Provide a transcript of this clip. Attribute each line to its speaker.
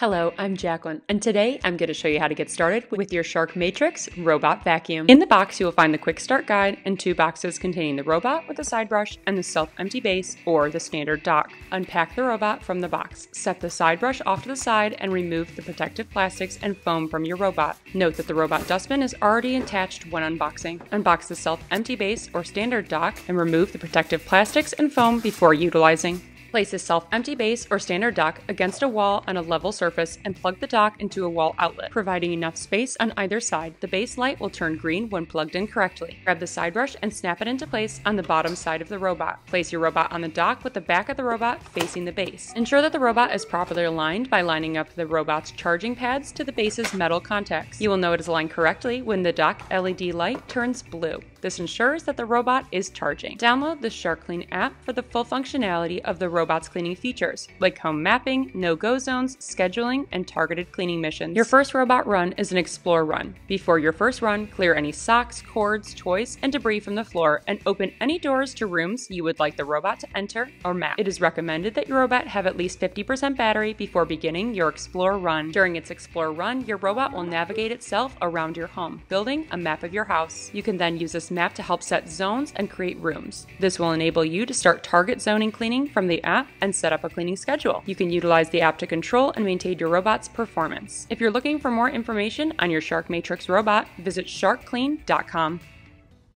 Speaker 1: Hello, I'm Jacqueline, and today I'm going to show you how to get started with your Shark Matrix robot vacuum. In the box, you will find the quick start guide and two boxes containing the robot with the side brush and the self-empty base or the standard dock. Unpack the robot from the box. Set the side brush off to the side and remove the protective plastics and foam from your robot. Note that the robot dustbin is already attached when unboxing. Unbox the self-empty base or standard dock and remove the protective plastics and foam before utilizing. Place a self-empty base or standard dock against a wall on a level surface and plug the dock into a wall outlet, providing enough space on either side. The base light will turn green when plugged in correctly. Grab the side brush and snap it into place on the bottom side of the robot. Place your robot on the dock with the back of the robot facing the base. Ensure that the robot is properly aligned by lining up the robot's charging pads to the base's metal contacts. You will know it is aligned correctly when the dock LED light turns blue. This ensures that the robot is charging. Download the Shark Clean app for the full functionality of the robot's cleaning features, like home mapping, no-go zones, scheduling, and targeted cleaning missions. Your first robot run is an explore run. Before your first run, clear any socks, cords, toys, and debris from the floor and open any doors to rooms you would like the robot to enter or map. It is recommended that your robot have at least 50% battery before beginning your explore run. During its explore run, your robot will navigate itself around your home, building a map of your house. You can then use this map to help set zones and create rooms. This will enable you to start target zoning cleaning from the app and set up a cleaning schedule. You can utilize the app to control and maintain your robot's performance. If you're looking for more information on your Shark Matrix robot, visit sharkclean.com.